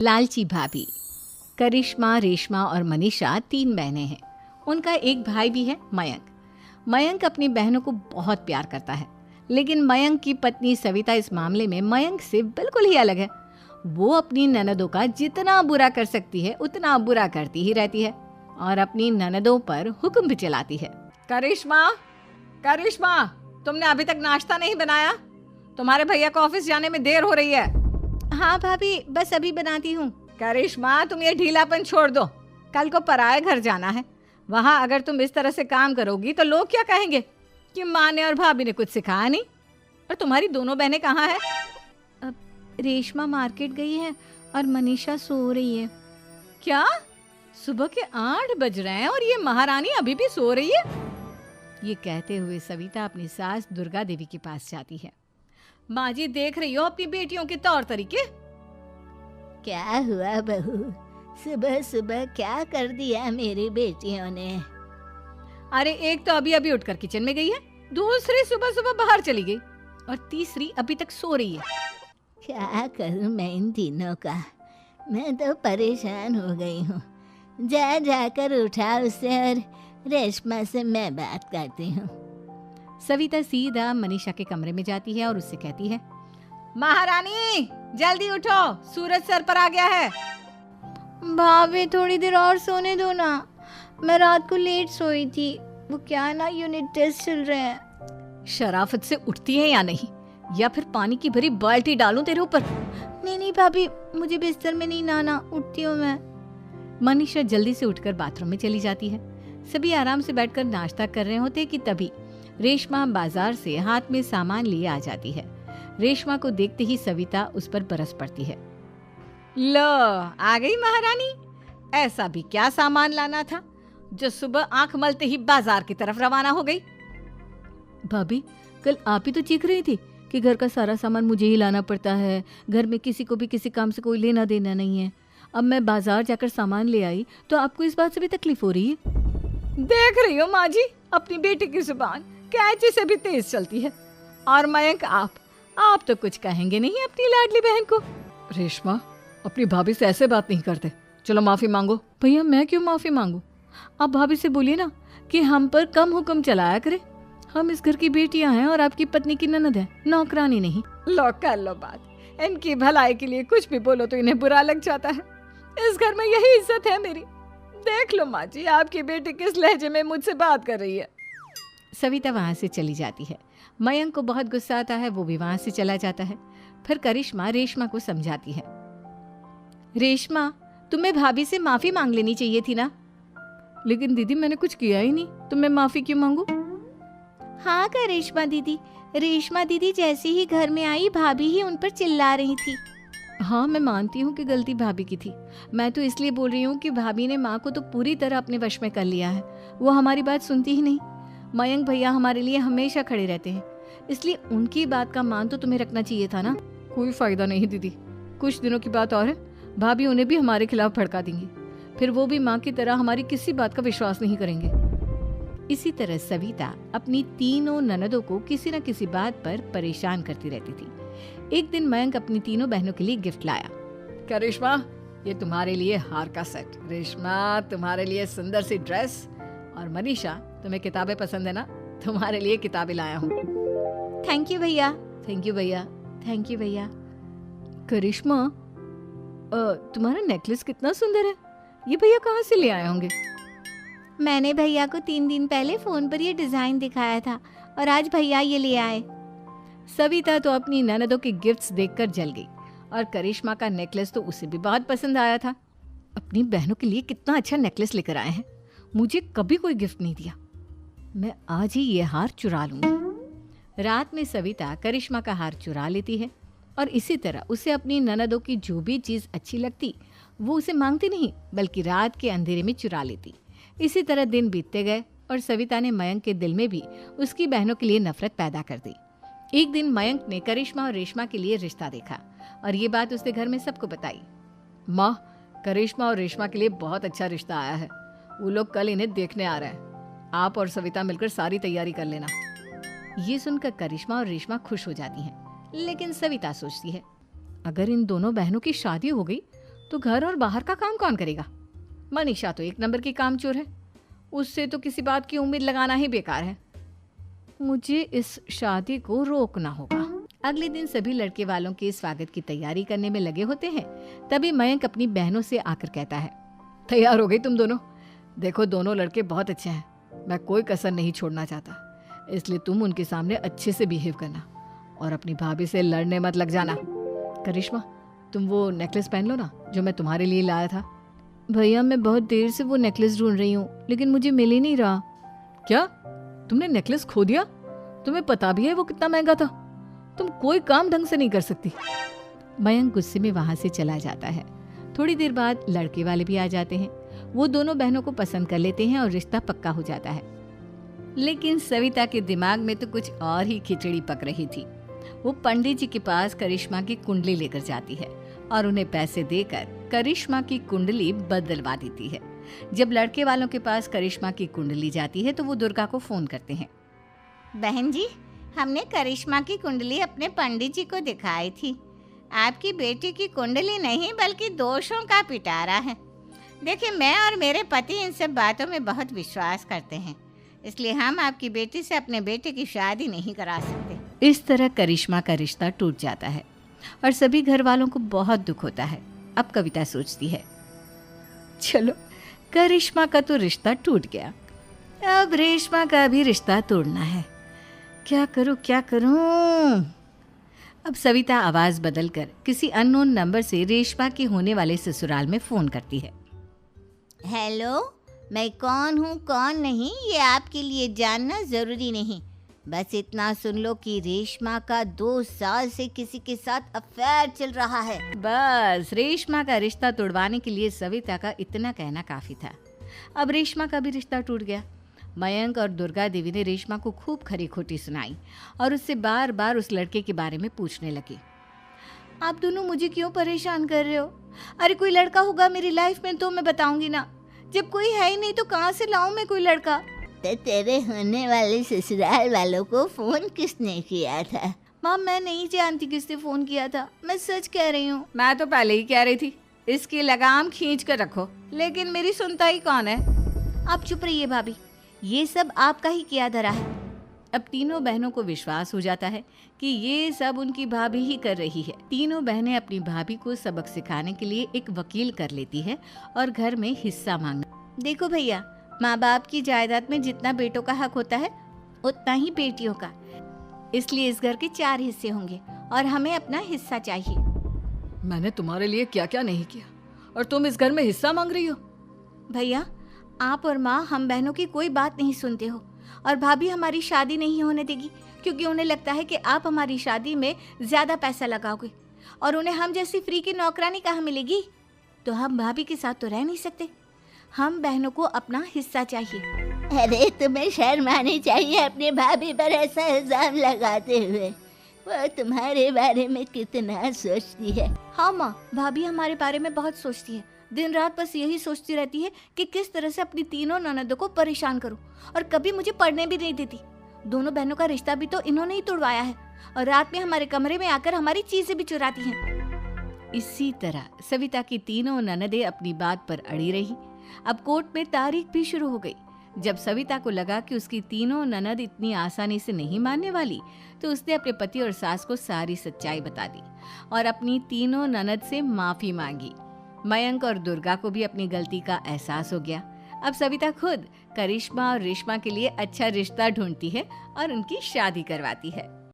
लालची भाभी। करिश्मा, रेशमा और मनीषा 3 बहनें हैं। उनका एक भाई भी है, मयंक। मयंक अपनी बहनों को बहुत प्यार करता है, लेकिन मयंक की पत्नी सविता इस मामले में मयंक से बिल्कुल ही अलग है। वो अपनी ननदों का जितना बुरा कर सकती है उतना बुरा करती ही रहती है और अपनी ननदों पर हुक्म भी चलाती है। करिश्मा, करिश्मा, तुमने अभी तक नाश्ता नहीं बनाया? तुम्हारे भैया को ऑफिस जाने में देर हो रही है। हाँ भाभी, बस अभी बनाती हूँ। करिश्मा, तुम ये ढीलापन छोड़ दो। कल को पराए घर जाना है। वहाँ अगर तुम इस तरह से काम करोगी तो लोग क्या कहेंगे कि माँ ने और भाभी ने कुछ सिखाया नहीं। और तुम्हारी दोनों बहनें कहाँ हैं? अब रेशमा मार्केट गई है और मनीषा सो रही है। क्या? सुबह के 8 बज रहे हैं और ये महारानी अभी भी सो रही है? ये कहते हुए सविता अपनी सास दुर्गा देवी के पास जाती है। माँ जी, देख रही हो अपनी बेटियों के तौर तरीके? क्या हुआ बहू, सुबह सुबह क्या कर दिया मेरी बेटियों ने? अरे एक तो अभी अभी उठकर किचन में गई है, दूसरी सुबह सुबह बाहर चली गई और तीसरी अभी तक सो रही है। क्या करूं मैं इन तीनों का? मैं तो परेशान हो गई हूँ। जा जाकर उठा उसे और रेशमा से मैं बात करती हूँ। सविता सीधा मनीषा के कमरे में जाती है और उससे कहती है, महारानी जल्दी उठो, सूरज सर पर आ गया है। भाभी थोड़ी देर और सोने दो ना, मैं रात को लेट सोई थी। वो क्या है ना, यूनिट टेस्ट चल रहे हैं। शराफत से उठती है या नहीं, या फिर पानी की भरी बाल्टी डालूं तेरे ऊपर? नहीं नहीं भाभी, मुझे बिस्तर में नहीं नहाना, उठती हूँ मैं। मनीषा जल्दी से उठकर बाथरूम में चली जाती है। सभी आराम से बैठकर नाश्ता कर रहे होते कि तभी रेशमा बाजार से हाथ में सामान लिए आ जाती है। रेशमा को देखते ही सविता उस पर बरस पड़ती है। लो, आ गई महारानी। ऐसा भी क्या सामान लाना था जो सुबह आंख मलते ही बाजार की तरफ रवाना हो गई? भाभी, कल आप ही तो चीख रही थी कि घर का सारा सामान मुझे ही लाना पड़ता है, घर में किसी को भी किसी काम से कोई लेना देना नहीं है। अब मैं बाजार जाकर सामान ले आई तो आपको इस बात से भी तकलीफ हो रही है? देख रही हो माँ जी, अपनी बेटी की जुबान कैंची से भी तेज चलती है। और मयंक, आप तो कुछ कहेंगे नहीं अपनी लाडली बहन को? रेशमा, अपनी भाभी से ऐसे बात नहीं करते। चलो माफी मांगो। भैया, मैं क्यों माफी मांगू? आप भाभी से बोलिए ना कि हम पर कम हुक्म चलाया करे। हम इस घर की बेटियां हैं और आपकी पत्नी की ननद है, नौकरानी नहीं। लो कर लो बात। इनकी भलाई के लिए कुछ भी बोलो तो इन्हें बुरा लग जाता है। इस घर में यही इज्जत है मेरी। देख लो माँ जी, आपकी बेटी किस लहजे में मुझसे बात कर रही है। सविता वहां से चली जाती है। मयंक को बहुत गुस्सा आता है, वो भी वहां से चला जाता है। फिर करिश्मा रेशमा को समझाती है, रेशमा, तुम्हें भाभी से माफी मांग लेनी चाहिए थी ना। लेकिन दीदी, मैंने कुछ किया ही नहीं, तो मैं माफी क्यों मांगू? हाँ करिश्मा दीदी, रेशमा दीदी जैसे ही घर में आई भाभी ही उन पर चिल्ला रही थी। हाँ, मैं मानती हूँ कि गलती भाभी की थी। मैं तो इसलिए बोल रही हूँ कि भाभी ने माँ को तो पूरी तरह अपने वश में कर लिया है। वो हमारी बात सुनती ही नहीं। मयंक भैया हमारे लिए हमेशा खड़े रहते हैं, इसलिए उनकी बात का मान तो तुम्हें रखना चाहिए था ना। कोई फायदा नहीं दीदी, कुछ दिनों की बात और है, भाभी उन्हें भी हमारे खिलाफ भड़का देंगी। फिर वो भी माँ की तरह हमारी किसी बात का विश्वास नहीं करेंगे। इसी तरह सविता अपनी तीनों ननदों को किसी न किसी बात पर परेशान करती रहती थी। एक दिन मयंक अपनी तीनों बहनों के लिए गिफ्ट लाया। करिश्मा, ये तुम्हारे लिए हार का सेट। रेशमा, तुम्हारे लिए सुंदर सी ड्रेस। और मनीषा, तुम्हें किताबें पसंद है ना, तुम्हारे लिए किताबें लाया हूँ। थैंक यू भैया। थैंक यू भैया। थैंक यू भैया। करिश्मा, तुम्हारा नेकलेस कितना सुंदर है, ये भैया कहाँ से ले आए होंगे? मैंने भैया को 3 दिन पहले फोन पर ये डिजाइन दिखाया था और आज भैया ये ले आए। सविता तो अपनी ननदों के गिफ्ट्स देखकर जल गई और करिश्मा का नेकलेस तो उसे भी बहुत पसंद आया था। अपनी बहनों के लिए कितना अच्छा नेकलेस लेकर आए हैं, मुझे कभी कोई गिफ्ट नहीं दिया। मैं आज ही ये हार चुरा लूंगी। रात में सविता करिश्मा का हार चुरा लेती है और इसी तरह उसे अपनी ननदों की जो भी चीज़ अच्छी लगती वो उसे मांगती नहीं, बल्कि रात के अंधेरे में चुरा लेती। इसी तरह दिन बीतते गए और सविता ने मयंक के दिल में भी उसकी बहनों के लिए नफरत पैदा कर दी। एक दिन मयंक ने करिश्मा और रेशमा के लिए रिश्ता देखा और ये बात उसने घर में सबको बताई। माँ, करिश्मा और रेशमा के लिए बहुत अच्छा रिश्ता आया है, वो लोग कल इन्हें देखने आ रहे हैं। आप और सविता मिलकर सारी तैयारी कर लेना। ये सुनकर करिश्मा और रेशमा खुश हो जाती हैं, लेकिन सविता सोचती है, अगर इन दोनों बहनों की शादी हो गई तो घर और बाहर का काम कौन करेगा? मनीषा तो एक नंबर की कामचोर है, उससे तो किसी बात की उम्मीद लगाना ही बेकार है। मुझे इस शादी को रोकना होगा। अगले दिन सभी लड़के वालों के स्वागत की तैयारी करने में लगे होते हैं। तभी मयंक अपनी बहनों से आकर कहता है, तैयार हो गई तुम दोनों? देखो दोनों लड़के बहुत अच्छे हैं, मैं कोई कसर नहीं छोड़ना चाहता, इसलिए तुम उनके सामने अच्छे से बिहेव करना और अपनी भाभी से लड़ने मत लग जाना। करिश्मा, तुम वो नेकलेस पहन लो ना जो मैं तुम्हारे लिए लाया था। भैया मैं बहुत देर से वो नेकलेस ढूंढ रही हूँ, लेकिन मुझे मिल ही नहीं रहा। क्या तुमने नेकलेस खो दिया? तुम्हें पता भी है वो कितना महंगा था? तुम कोई काम ढंग से नहीं कर सकती। मयंक गुस्से में वहां से चला जाता है। थोड़ी देर बाद लड़के वाले भी आ जाते हैं। वो दोनों बहनों को पसंद कर लेते हैं और रिश्ता पक्का हो जाता है। लेकिन सविता के दिमाग में तो कुछ और ही खिचड़ी पक रही थी। वो पंडित जी के पास करिश्मा की कुंडली लेकर जाती है और उन्हें पैसे देकर करिश्मा की कुंडली बदलवा देती है। जब लड़के वालों के पास करिश्मा की कुंडली जाती है तो वो दुर्गा को फोन करते हैं। बहन जी, हमने करिश्मा की कुंडली अपने पंडित जी को दिखाई थी। आपकी बेटी की कुंडली नहीं बल्कि दोषों का पिटारा है। देखिए, मैं और मेरे पति इन सब बातों में बहुत विश्वास करते हैं, इसलिए हम आपकी बेटी से अपने बेटे की शादी नहीं करा सकते। इस तरह करिश्मा का रिश्ता टूट जाता है और सभी घर वालों को बहुत दुख होता है। अब कविता सोचती है, चलो करिश्मा का तो रिश्ता टूट गया, अब रेशमा का भी रिश्ता तोड़ना है। क्या करूं? अब सविता आवाज बदलकर किसी अननोन नंबर से रेशमा के होने वाले ससुराल में फोन करती है। हेलो, मैं कौन हूँ कौन नहीं ये आपके लिए जानना ज़रूरी नहीं, बस इतना सुन लो कि रेशमा का 2 साल से किसी के साथ अफेयर चल रहा है। बस रेशमा का रिश्ता तोड़वाने के लिए सविता का इतना कहना काफी था। अब रेशमा का भी रिश्ता टूट गया। मयंक और दुर्गा देवी ने रेशमा को खूब खरी खोटी सुनाई और उससे बार बार उस लड़के के बारे में पूछने लगी। आप दोनों मुझे क्यों परेशान कर रहे हो? अरे कोई लड़का होगा मेरी लाइफ में तो मैं बताऊंगी ना, जब कोई है ही नहीं तो कहाँ से लाऊं मैं कोई लड़का? तो तेरे होने वाले ससुराल वालों को फोन किसने किया था? माँ, मैं नहीं जानती किसने फोन किया था, मैं सच कह रही हूँ। मैं तो पहले ही कह रही थी इसकी लगाम खींच कर रखो, लेकिन मेरी सुनता ही कौन है। आप चुप रहिए भाभी, ये सब आपका ही किया धरा है। अब तीनों बहनों को विश्वास हो जाता है कि ये सब उनकी भाभी ही कर रही है। तीनों बहनें अपनी भाभी को सबक सिखाने के लिए एक वकील कर लेती है और घर में हिस्सा मांगना। देखो भैया, माँ बाप की जायदाद में जितना बेटों का हक होता है उतना ही बेटियों का, इसलिए इस घर के 4 हिस्से होंगे और हमें अपना हिस्सा चाहिए। मैंने तुम्हारे लिए क्या क्या नहीं किया और तुम इस घर में हिस्सा मांग रही हो? भैया, आप और माँ हम बहनों की कोई बात नहीं सुनते हो और भाभी हमारी शादी नहीं होने देगी क्योंकि उन्हें लगता है कि आप हमारी शादी में ज्यादा पैसा लगाओगे और उन्हें हम जैसी फ्री की नौकरानी कहाँ मिलेगी। तो हम भाभी के साथ तो रह नहीं सकते, हम बहनों को अपना हिस्सा चाहिए। अरे तुम्हें शर्म आनी चाहिए अपने भाभी पर ऐसा इल्जाम लगाते हुए। वो तुम्हारे बारे में कितना सोचती है। हाँ माँ, भाभी हमारे बारे में बहुत सोचती है, दिन रात बस यही सोचती रहती है कि किस तरह से अपनी तीनों ननदों को परेशान करूं और कभी मुझे पढ़ने भी नहीं देती। दोनों बहनों का रिश्ता भी तो इन्होंने ही तोड़वाया है और रात में हमारे कमरे में आकर हमारी चीजें भी चुराती हैं। इसी तरह सविता की तीनों ननदें अपनी बात पर अड़ी रही। अब कोर्ट में तारीख भी शुरू हो गई। जब सविता को लगा कि उसकी तीनों ननद इतनी आसानी से नहीं मानने वाली, तो उसने अपने पति और सास को सारी सच्चाई बता दी और अपनी तीनों ननद से माफी मांगी। मयंक और दुर्गा को भी अपनी गलती का एहसास हो गया। अब सविता खुद करिश्मा और रेशमा के लिए अच्छा रिश्ता ढूंढती है और उनकी शादी करवाती है।